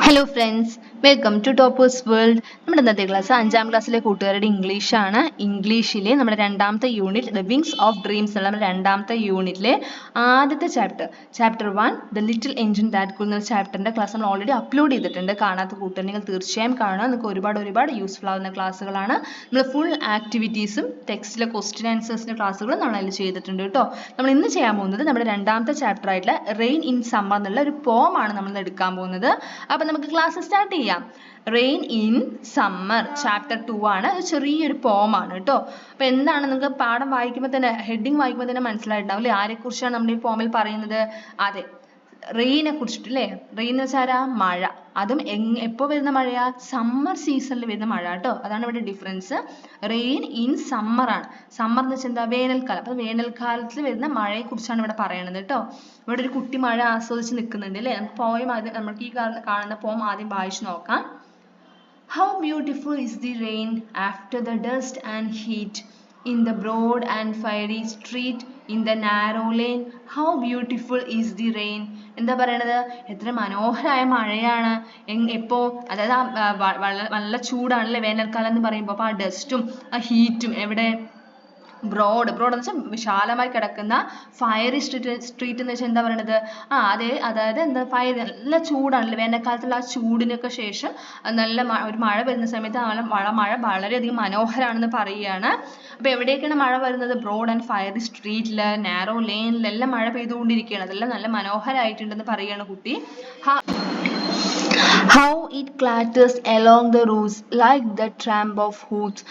Hello friends, welcome to toppers world. നമ്മുടെ ഇന്നത്തെ class 5ാം ക്ലാസ്സിലെ കൂട്ടുകാരുടെ ഇംഗ്ലീഷാണ്. ഇംഗ്ലീഷിലെ നമ്മുടെ രണ്ടാമത്തെ unit the wings of dreams ഉള്ള നമ്മുടെ രണ്ടാമത്തെ യൂണിറ്റിലെ ആദ്യത്തെ chapter 1 the little engine that could എന്ന ചാപ്റ്ററിൻ്റെ ക്ലാസ് നമ്മൾ ഓൾറെഡി അപ്ലോഡ് ചെയ്തിട്ടുണ്ട്. കാണാത്ത കൂട്ടുകാർ നിങ്ങൾ തീർച്ചയായും കാണുക. നിങ്ങൾക്ക് ഒരുപാട് യൂസ്ഫുൾ ആവുന്ന ക്ലാസ്സുകളാണ്. നമ്മൾ ഫുൾ ആക്ടിവിറ്റീസും ടെക്സ്റ്റിലെ ക്വസ്റ്റ്യൻ ആൻസേഴ്സിൻ്റെ ക്ലാസ്സുകളും നമ്മൾ അതിൽ ചെയ്തിട്ടുണ്ട് കേട്ടോ. നമ്മൾ ഇന്ന് ചെയ്യാൻ പോകുന്നത് നമ്മുടെ രണ്ടാമത്തെ ചാപ്റ്റർ ആയിട്ടുള്ള റെയിൻ ഇൻ സമ്മർ എന്നുള്ള ഒരു പോമാണ് നമ്മൾ എടുക്കാൻ പോകുന്നത്. അപ്പം നമുക്ക് ക്ലാസ് സ്റ്റാർട്ട് ചെയ്യാം. റെയിൻ ഇൻ സമ്മർ ചാപ്റ്റർ 2 ആണ്. ചെറിയൊരു പോമാണ് കേട്ടോ. അപ്പൊ എന്താണ് നിങ്ങൾക്ക് പാഠം വായിക്കുമ്പോൾ തന്നെ ഹെഡിങ് വായിക്കുമ്പോൾ തന്നെ മനസ്സിലായിട്ടുണ്ടാവും അല്ലേ ആരെക്കുറിച്ചാണ് നമ്മൾ ഈ പോമിൽ പറയുന്നത്. അതെ, റെയിനെ കുറിച്ചിട്ട് അല്ലേ. റെയിൻ എന്ന് വെച്ചാൽ മഴ. അതും എപ്പോൾ വരുന്ന മഴയാ? സമ്മർ സീസണിൽ വരുന്ന മഴ കേട്ടോ. അതാണ് ഇവിടെ ഡിഫറൻസ്. റെയിൻ ഇൻ സമ്മർ ആണ്. സമ്മർ എന്ന് വെച്ചാൽ എന്താ? വേനൽക്കാലം. അപ്പൊ വേനൽക്കാലത്തിൽ വരുന്ന മഴയെ കുറിച്ചാണ് ഇവിടെ പറയണത് കേട്ടോ. ഇവിടെ ഒരു കുട്ടി മഴ ആസ്വദിച്ച് നിൽക്കുന്നുണ്ട് അല്ലേ. പോയം ആദ്യം നമുക്ക് ഈ കാണുന്ന പോം ആദ്യം വായിച്ചു നോക്കാം. How beautiful is the rain after the dust and heat in the broad and fiery street in the narrow lane. How beautiful is the rain. എന്താ പറയണത്? എത്ര മനോഹരമായ മഴയാണ്. എപ്പോ? അതായത് നല്ല ചൂടാണല്ലേ വേനൽക്കാലം എന്ന് പറയുമ്പോൾ. അപ്പൊ ആ ഡസ്റ്റും ആ ഹീറ്റും എവിടെ? ബ്രോഡ് എന്ന് വെച്ചാൽ വിശാലമായി കിടക്കുന്ന. ഫയറി സ്ട്രീറ്റ് എന്ന് വെച്ചാൽ എന്താ പറയണത്? അതായത് എന്താ നല്ല ചൂടാണല്ലേ വേനൽക്കാലത്തുള്ള ആ ചൂടിനൊക്കെ ശേഷം നല്ല ഒരു മഴ വരുന്ന സമയത്ത് മഴ വളരെയധികം മനോഹരമാണെന്ന് പറയുകയാണ്. അപ്പൊ എവിടെയൊക്കെയാണ് മഴ വരുന്നത്? ബ്രോഡ് ആൻഡ് ഫയറി സ്ട്രീറ്റില്, നാരോ ലെയിനിലെല്ലാം മഴ പെയ്തുകൊണ്ടിരിക്കുകയാണ്. അതെല്ലാം നല്ല മനോഹരമായിട്ടുണ്ടെന്ന് പറയുകയാണ് കുട്ടി. How it clatters along the roofs like the tramp of hoofs.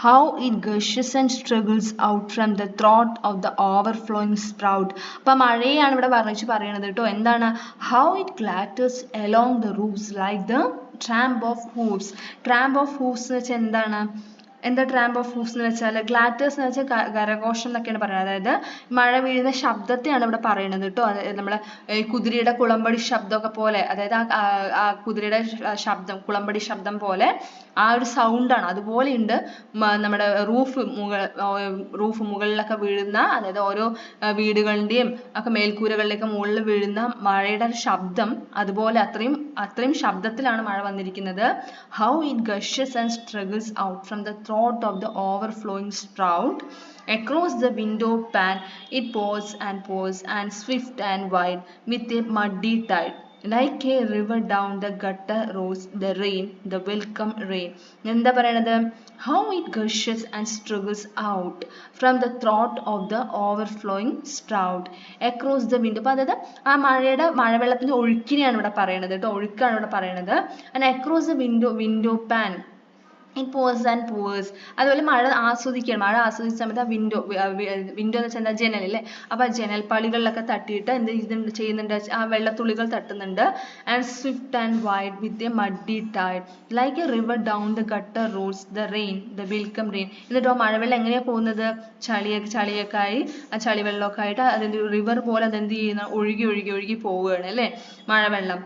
How it gushes and struggles out from the throat of the overflowing sprout. അപ്പൊ മഴയാണ് ഇവിടെ പറയണത് കേട്ടോ. എന്താണ്? How it clatters along the roofs like the tramp of hoofs. Tramp of hoofs എന്ന് വെച്ചാൽ എന്താണ്? എന്താ ട്രാമ്പ് ഓഫ് ഹൂഫ്സ് എന്ന് വെച്ചാൽ? ഗ്ലാറ്റേഴ്സ് എന്ന് വെച്ചാൽ കരഘോഷം എന്നൊക്കെയാണ് പറയുന്നത്. അതായത് മഴ വീഴുന്ന ശബ്ദത്തെയാണ് ഇവിടെ പറയുന്നത് കേട്ടോ. നമ്മളെ കുതിരയുടെ കുളമ്പടി ശബ്ദമൊക്കെ പോലെ, അതായത് ആ കുതിരയുടെ ശബ്ദം, കുളമ്പടി ശബ്ദം പോലെ ആ ഒരു സൗണ്ടാണ്. അതുപോലെ ഉണ്ട് നമ്മുടെ റൂഫ് മുകളിലൊക്കെ വീഴുന്ന, അതായത് ഓരോ വീടുകളുടെയും ഒക്കെ മേൽക്കൂരകളിലേക്ക് മുകളിൽ വീഴുന്ന മഴയുടെ ശബ്ദം. അതുപോലെ അത്രയും ശബ്ദത്തിലാണ് മഴ വന്നിരിക്കുന്നത്. How it gushes and struggles out from the throat of the overflowing sprout. Across the window pane it pours and swift and wide with a muddy tide. Like a river down the gutter rolls the rain, the welcome rain. എന്താ പറയണത്? How it gushes and struggles out from the throat of the overflowing sprout. Across the window. അപ്പൊ അതായത് ആ മഴവെള്ളത്തിന്റെ ഒഴുക്കിനെയാണ് ഇവിടെ പറയണത് കേട്ടോ. ഒഴുക്കാണ് ഇവിടെ പറയണത്. And across the window pane it pours and pours. അതുപോലെ മഴ ആസ്വദിച്ച സമയത്ത് ആ വിൻഡോ എന്ന് വെച്ചാൽ എന്താ? ജനൽ അല്ലേ. അപ്പൊ ആ ജനൽപ്പാളികളിലൊക്കെ തട്ടിയിട്ട് എന്ത് ചെയ്യുന്നുണ്ട്? ആ വെള്ളത്തുള്ളികൾ തട്ടുന്നുണ്ട്. And swift and wide with a muddy tide like a river down the gutter rolls the rain, the welcome rain. എന്നിട്ടോ മഴവെള്ളം എങ്ങനെയാ പോകുന്നത്? ചളിയൊക്കെ ആയി, ആ ചളിവെള്ളമൊക്കെ ആയിട്ട് അതിന്റെ റിവർ പോലെ അതെന്ത് ചെയ്യുന്ന? ഒഴുകി പോവുകയാണ് അല്ലേ മഴവെള്ളം.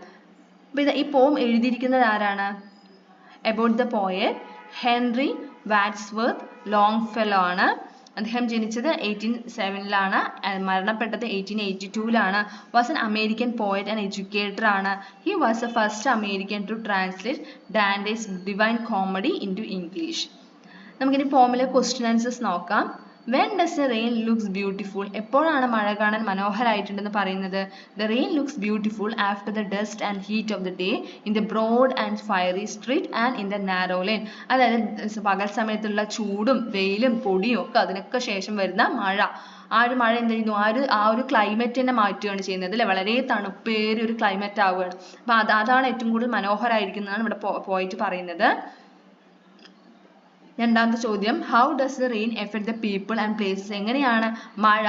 അപ്പൊ ഈ പോം എഴുതിയിരിക്കുന്നത് ആരാണ്? About the poet Henry Wadsworth Longfellow ആണ്. അദ്ദേഹം ജനിച്ചത് 1807 മരണപ്പെട്ടത് 1882 was an American poet and educator ആണ്. He was the first American to translate Dante's divine comedy into English. നമുക്കിനി പോമിലെ ക്വസ്റ്റ്യൻ ആൻസേഴ്സ് നോക്കാം. When does the rain looks beautiful? എപ്പോഴാണ് മഴ കാണാൻ മനോഹരമായിട്ടുണ്ടെന്ന് പറയുന്നത്? The rain looks beautiful after the dust and heat of the day in the broad and fiery street and in the narrow lane. അതായത് പകൽ സമയത്തുള്ള ചൂടും വെയിലും പൊടിയും ഒക്കെ അതിനൊക്കെ ശേഷം വരുന്ന മഴ. ആ ഒരു മഴ എന്ത് ചെയ്യുന്നു? ആ ഒരു ക്ലൈമറ്റ് തന്നെ മാറ്റുകയാണ് ചെയ്യുന്നത് അല്ലെ. വളരെ തണുപ്പേറിയ ഒരു ക്ലൈമറ്റ് ആവുകയാണ്. അപ്പൊ അതാണ് ഏറ്റവും കൂടുതൽ മനോഹരമായിരിക്കുന്നതാണ് ഇവിടെ പോയിട്ട് പറയുന്നത്. രണ്ടാമത്തെ ചോദ്യം, how does the rain effect the people and places? എങ്ങനെയാണ് മഴ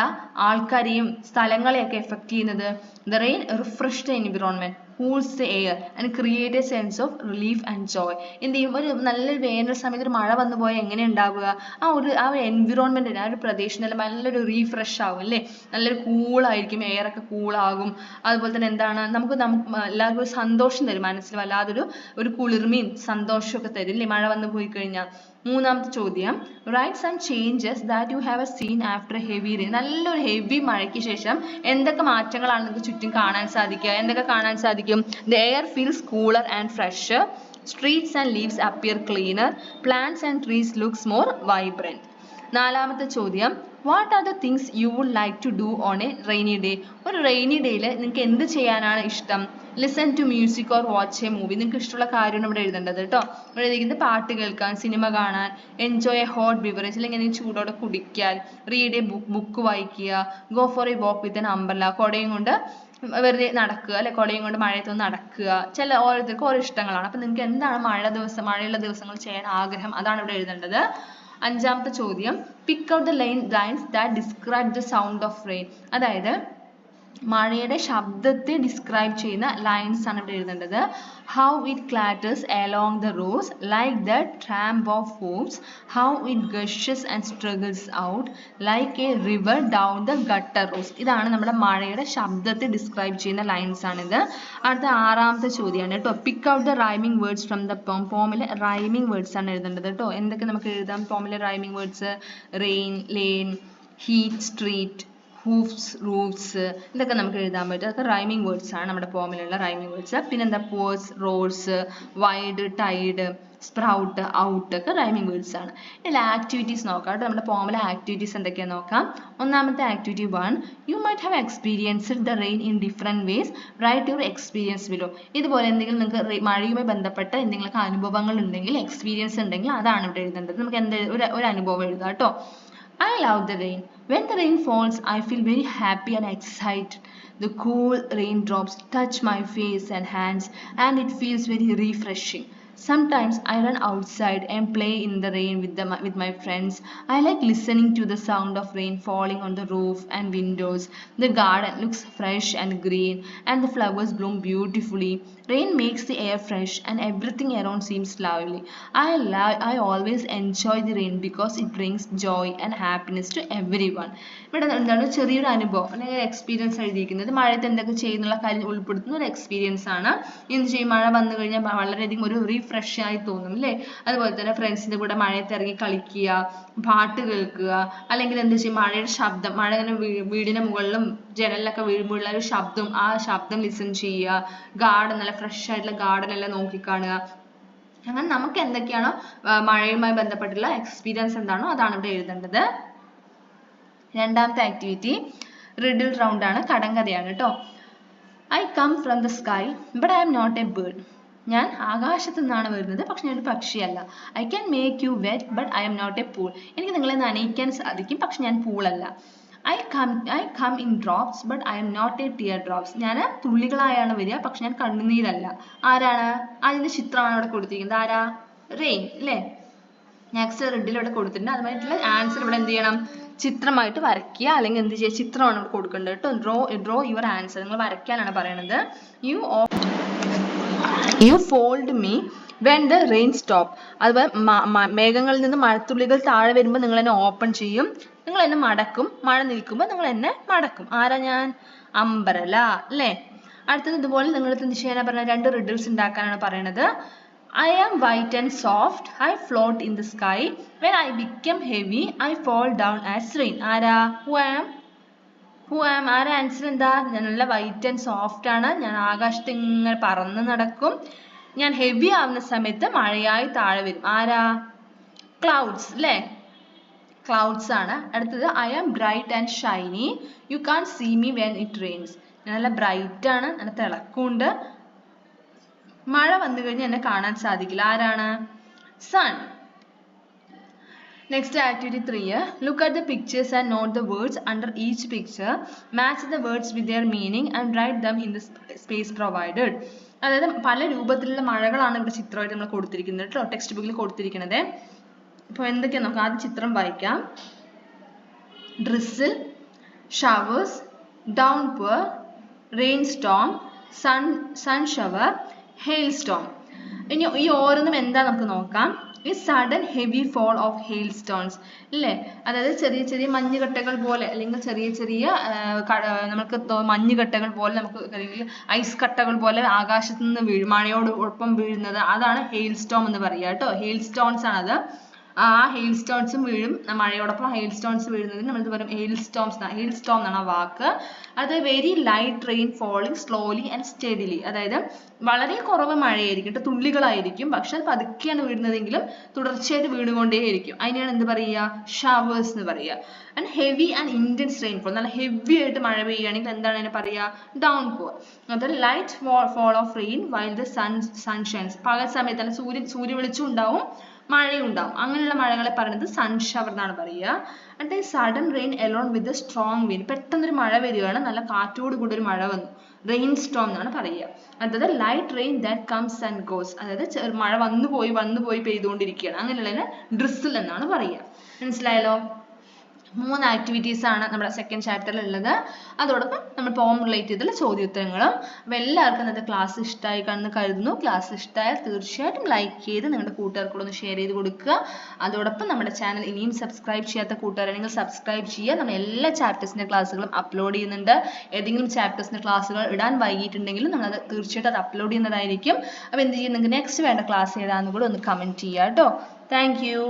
ആൾക്കാരെയും സ്ഥലങ്ങളെയൊക്കെ എഫക്ട് ചെയ്യുന്നത്? The rain refresh the environment, cools the air and create A sense of relief and Joy. എന്ത് ചെയ്യും? ഒരു നല്ലൊരു വേനൽ സമയത്ത് ഒരു മഴ വന്നു പോയാൽ എങ്ങനെ ഉണ്ടാവുക? ആ ഒരു എൻവിറോൺമെന്റ്, ആ ഒരു പ്രദേശം നല്ലൊരു റീഫ്രഷ് ആവും അല്ലേ. നല്ലൊരു കൂളായിരിക്കും, എയർ ഒക്കെ കൂളാകും. അതുപോലെ തന്നെ എന്താണ്? നമുക്ക് എല്ലാവർക്കും ഒരു സന്തോഷം തരും. മനസ്സിൽ വല്ലാതൊരു കുളിർമയും സന്തോഷമൊക്കെ തരും അല്ലേ മഴ വന്നു പോയി കഴിഞ്ഞാൽ. മൂന്നാമത്തെ ചോദ്യം write some changes that you have seen after heavy rain. നല്ലൊരു ഹെവി മഴയ്ക്ക് ശേഷം എന്തൊക്കെ മാറ്റങ്ങളാണ് നിങ്ങൾക്ക് ചുറ്റും കാണാൻ സാധിക്കുക? എന്തൊക്കെ കാണാൻ സാധിക്കും? The air feels cooler and fresher, streets and leaves appear cleaner, plants and trees looks more vibrant. നാലാമത്തെ ചോദ്യം what are the things you would like to do on a rainy day. ഒരു റെയിനി ഡേയിൽ നിങ്ങൾക്ക് എന്ത് ചെയ്യാനാണ് ഇഷ്ടം? Listen to music or watch a movie. നിങ്ങൾക്ക് ഇഷ്ടമുള്ള കാര്യമാണ് ഇവിടെ എഴുതേണ്ടത് കേട്ടോ. ഇവിടെ എഴുതിയിരിക്കുന്നത് പാട്ട് കേൾക്കാൻ, സിനിമ കാണാൻ, എൻജോയ് എ ഹോട്ട് ബിവറേജ് അല്ലെങ്കിൽ ചൂടോടെ കുടിക്കാൻ, റീഡ് എ ബുക്ക് വായിക്കുക, go for a walk with an umbrella, കുടയും കൊണ്ട് വെറുതെ നടക്കുക അല്ലെ, കുടയും കൊണ്ട് മഴയത്തൊന്ന് നടക്കുക. ചില ഓരോരുത്തർക്കും ഓരോ ഇഷ്ടങ്ങളാണ്. അപ്പം നിങ്ങൾക്ക് എന്താണ് മഴയുള്ള ദിവസങ്ങൾ ചെയ്യാൻ ആഗ്രഹം, അതാണ് ഇവിടെ എഴുതേണ്ടത്. അഞ്ചാമത്തെ ചോദ്യം pick out the lines that describe the sound of rain. അതായത് മഴയുടെ ശബ്ദത്തെ ഡിസ്ക്രൈബ് ചെയ്യുന്ന ലൈൻസ് ആണ് ഇവിടെ എഴുതേണ്ടത്. How it clatters along the roads like the tramp of hoofs, how it gushes and struggles out like a river down the gutter roads. ഇതാണ് നമ്മുടെ മഴയുടെ ശബ്ദത്തെ ഡിസ്ക്രൈബ് ചെയ്യുന്ന ലൈൻസ് ആണിത്. അടുത്ത ആറാമത്തെ ചോദ്യമാണ് കേട്ടോ. Pick out the rhyming words from the poem. പോമിലെ റൈമിംഗ് വേർഡ്സ് ആണ് എഴുതേണ്ടത് കേട്ടോ. എന്തൊക്കെ നമുക്ക് എഴുതാം പോമിലെ rhyming words? Rain, lane, heat, street, hoofs, roofs, ഇതൊക്കെ നമുക്ക് എഴുതാൻ പറ്റും. അതൊക്കെ റൈമിംഗ് വേർഡ്സ് ആണ് നമ്മുടെ പോമിലുള്ള റൈമിംഗ് വേർഡ്സ്. പിന്നെന്താ pours, roads, wide, tide, sprout, out ഒക്കെ റൈമിംഗ് വേർഡ്സ് ആണ്. ഇതിൽ ആക്ടിവിറ്റീസ് നോക്കാം കേട്ടോ. നമ്മുടെ പോമിലെ ആക്ടിവിറ്റീസ് എന്തൊക്കെയാണെന്ന് നോക്കാം. ഒന്നാമത്തെ activity 1, you might have experienced the rain in different ways, write your experience below. ഇതുപോലെ എന്തെങ്കിലും നിങ്ങൾക്ക് മഴയുമായി ബന്ധപ്പെട്ട എന്തെങ്കിലും അനുഭവങ്ങൾ ഉണ്ടെങ്കിൽ, എക്സ്പീരിയൻസ് ഉണ്ടെങ്കിൽ അതാണ് ഇവിടെ എഴുതേണ്ടത്. നമുക്ക് ഒരു അനുഭവം എഴുതാം കേട്ടോ. I love the rain. When the rain falls, I feel very happy and excited. The cool raindrops touch my face and hands, and it feels very refreshing. Sometimes I run outside and play in the rain with my friends. I like listening to the sound of rain falling on the roof and windows. The garden looks fresh and green, and the flowers bloom beautifully. Rain makes the air fresh and everything around seems lovely. I always enjoy the rain because it brings joy and happiness to everyone. ഇവിടെ എന്താണ് ചെറിയൊരു അനുഭവം അല്ലെങ്കിൽ experience എഴുതിയിരിക്കുന്നത്. മഴയത്ത് എന്തൊക്കെ ചെയ്യുന്നുള്ള കാര്യം ഉൾപ്പെടുത്തുന്ന ഒരു എക്സ്പീരിയൻസ് ആണ്. എന്ത് ചെയ്യും, മഴ വന്നു കഴിഞ്ഞാൽ വളരെയധികം ഒരു റീഫ്രഷ് ആയി തോന്നും അല്ലേ. അതുപോലെ തന്നെ ഫ്രണ്ട്സിന്റെ കൂടെ മഴയത്ത് ഇറങ്ങി കളിക്കുക, പാട്ട് കേൾക്കുക, അല്ലെങ്കിൽ എന്ത് ചെയ്യും മഴയുടെ ശബ്ദം, മഴ ഇങ്ങനെ വീടിന്റെ മുകളിലും ജനലിലൊക്കെ വീഴുമ്പോഴുള്ള ഒരു ശബ്ദം, ആ ശബ്ദം ലിസൺ ചെയ്യുക, ഗാർഡൻ നല്ല ഫ്രഷ് ആയിട്ടുള്ള ഗാർഡൻ എല്ലാം നോക്കിക്കാണുക. അങ്ങനെ നമുക്ക് എന്തൊക്കെയാണോ മഴയുമായി ബന്ധപ്പെട്ടുള്ള എക്സ്പീരിയൻസ് എന്താണോ അതാണ് ഇവിടെ എഴുതേണ്ടത്. രണ്ടാമത്തെ ആക്ടിവിറ്റി റിഡിൽ റൗണ്ട് ആണ്, കടങ്കഥയാണ് കേട്ടോ. I come from the sky but I'm not a bird. ഞാൻ ആകാശത്തു നിന്നാണ് വരുന്നത്, പക്ഷെ ഞാനൊരു പക്ഷിയല്ല. I can make you wet but I'm not a pool. എനിക്ക് നിങ്ങളെ നനയിക്കാൻ സാധിക്കും, പക്ഷെ ഞാൻ പൂളല്ല. I come in drops but I am not a teardrops. ഞാൻ തുള്ളികളായാണ് വരിക, പക്ഷെ ഞാൻ കണ്ണുനീരല്ല. ആരാണ്? അതിന്റെ ചിത്രമാണ് ഇവിടെ കൊടുത്തിരിക്കുന്നത്. ആരാ? റെയിൻ അല്ലേ. നെക്സ്റ്റ് റിഡിൽ ഇവിടെ കൊടുത്തിട്ടുണ്ട്. അതുമായിട്ടുള്ള ആൻസർ ഇവിടെ എന്ത് ചെയ്യണം, ചിത്രമായിട്ട് വരയ്ക്കുക, അല്ലെങ്കിൽ എന്ത് ചെയ്യുക, ചിത്രമാണ് ഇവിടെ കൊടുക്കേണ്ടത് കേട്ടോ. Draw your answer. നിങ്ങൾ വരയ്ക്കാനാണ് പറയണത്. You fold me when the rain stop. അതുപോലെ മേഘങ്ങളിൽ നിന്ന് മഴത്തുള്ളികൾ താഴെ വരുമ്പോൾ നിങ്ങൾ എന്നെ ഓപ്പൺ ചെയ്യും, നിങ്ങൾ എന്നെ മടക്കും, മഴ നിൽക്കുമ്പോൾ നിങ്ങൾ എന്നെ മടക്കും. ആരാ ഞാൻ? അംബ്രല അല്ലേ. അടുത്തത് ഇതുപോലെ നിങ്ങൾ എന്ത് ചെയ്യാനാണ് പറഞ്ഞത്, 2 റിഡിൽസ് ഉണ്ടാക്കാനാണ് പറയണത്. I am white and soft, I float in the sky, when I become heavy I fall down as rain. ആരാ? Who am? ആരാ ആൻസർ എന്താ? ഞാൻ നല്ല വൈറ്റ് ആൻഡ് സോഫ്റ്റ് ആണ്, ഞാൻ ആകാശത്ത് ഇങ്ങനെ പറന്ന് നടക്കും, ഞാൻ ഹെവി ആവുന്ന സമയത്ത് മഴയായി താഴെ വരും. ആരാ? ക്ലൗഡ്സ് അല്ലേ. ക്ലൗഡ്സ് ആണ്. അടുത്തത് I am bright and shiny, you can see me when it rains. ഞാൻ നല്ല ബ്രൈറ്റ് ആണ്, നല്ല തിളക്കമുണ്ട്, മഴ വന്നു കഴിഞ്ഞാൽ എന്നെ കാണാൻ സാധിക്കില്ല. ആരാണ്? Sun. Next activity 3. Look at the pictures and note the words under each picture. Match the words with their meaning and write them in the space provided. അതായത് പല രൂപത്തിലുള്ള മഴകളാണ് ഇവിടെ ചിത്രമായിട്ട് നമ്മൾ കൊടുത്തിരിക്കുന്നത് കേട്ടോ, ടെക്സ്റ്റ് ബുക്കിൽ കൊടുത്തിരിക്കുന്നത്. ഇപ്പോൾ എന്തൊക്കെയാ നോക്കാം. ആദ്യം ചിത്രം വായിക്കാം. Drizzle, showers, downpour, rain storm, sun shower, hail storm. ഇനി ഈ ഓരോന്നും എന്താ നമുക്ക് നോക്കാം. ഈ sudden heavy fall of hail stones ഇല്ലേ, അതായത് ചെറിയ ചെറിയ മഞ്ഞുകട്ടകൾ പോലെ, അല്ലെങ്കിൽ ചെറിയ ചെറിയ നമുക്ക് മഞ്ഞുകട്ടകൾ പോലെ, നമുക്ക് അല്ലെങ്കിൽ ഐസ് കട്ടകൾ പോലെ ആകാശത്ത് നിന്ന് മഴയോട് ഒപ്പം വീഴുന്നത്, അതാണ് ഹെയിൽ സ്റ്റോം എന്ന് പറയുക കേട്ടോ. ഹെയിൽ സ്റ്റോൺസ് ആണത്. ആ ഹെയിൽ സ്റ്റോൺസും വീഴും. മഴയോടൊപ്പം ഹെയിൽ സ്റ്റോൺസ് വീഴുന്നതിന് നമ്മൾ പറയും ഹെയിൽ സ്റ്റോം എന്നാണ് ആ വാക്ക്. അത് very light rain falling slowly and steadily, അതായത് വളരെ കുറവ് മഴയായിരിക്കും, തുള്ളികളായിരിക്കും, പക്ഷെ അത് പതുക്കെയാണ് വീഴുന്നതെങ്കിലും തുടർച്ചയായിട്ട് വീണുകൊണ്ടേയിരിക്കും. അതിനെയാണ് എന്ത് പറയുക? ഷവേഴ്സ് എന്ന് പറയുക. And heavy and intense rainfall, നല്ല ഹെവി ആയിട്ട് മഴ പെയ്യുകയാണെങ്കിൽ എന്താണ് അതിനെ പറയുക? Downpour. അത് light fall of rain while the sun shines, പകൽ സമയത്ത് സൂര്യ വെളിച്ചം ഉണ്ടാവും, മഴയും ഉണ്ടാവും. അങ്ങനെയുള്ള മഴകളെ പറയുന്നത് സൺ ഷവർ എന്നാണ് പറയുക. And sudden rain alone with strong wind, പെട്ടെന്നൊരു മഴ വരികയാണ്, നല്ല കാറ്റോട് കൂടി ഒരു മഴ വന്നു, റെയിൻ സ്റ്റോം എന്നാണ് പറയുക. അടുത്തത് light rain that comes and goes, അതായത് മഴ വന്നു പോയി പെയ്തുകൊണ്ടിരിക്കുകയാണ്, അങ്ങനെയുള്ളതിന് ഡ്രിസിൽ എന്നാണ് പറയുക. മനസ്സിലായല്ലോ? 3 ആക്ടിവിറ്റീസ് ആണ് നമ്മുടെ സെക്കൻഡ് ചാപ്റ്ററിൽ ഉള്ളത്. അതോടൊപ്പം നമ്മൾ പോം റിലേറ്റ് ചെയ്തുള്ള ചോദ്യോത്തരങ്ങളും. അപ്പോൾ എല്ലാവർക്കും ഇന്നത്തെ ക്ലാസ് ഇഷ്ടമായി കാണുന്നു കരുതുന്നു. ക്ലാസ് ഇഷ്ടമായാൽ തീർച്ചയായിട്ടും ലൈക്ക് ചെയ്ത് നിങ്ങളുടെ കൂട്ടുകാർക്കൂടെ ഒന്ന് ഷെയർ ചെയ്ത് കൊടുക്കുക. അതോടൊപ്പം നമ്മുടെ ചാനൽ ഇനിയും സബ്സ്ക്രൈബ് ചെയ്യാത്ത കൂട്ടുകാരാണെങ്കിൽ സബ്സ്ക്രൈബ് ചെയ്യുക. നമ്മൾ എല്ലാ ചാപ്റ്റേഴ്സിൻ്റെ ക്ലാസ്സുകളും അപ്ലോഡ് ചെയ്യുന്നുണ്ട്. ഏതെങ്കിലും ചാപ്റ്റേഴ്സിൻ്റെ ക്ലാസ്സുകൾ ഇടാൻ വൈകിട്ടുണ്ടെങ്കിലും നമ്മളത് തീർച്ചയായിട്ടും അത് അപ്ലോഡ് ചെയ്യുന്നതായിരിക്കും. അപ്പോൾ എന്ത് ചെയ്യും, നിങ്ങൾക്ക് നെക്സ്റ്റ് വേണ്ട ക്ലാസ് ഏതാണെന്ന് കൂടെ ഒന്ന് കമൻറ്റ് ചെയ്യുക കേട്ടോ. Thank you.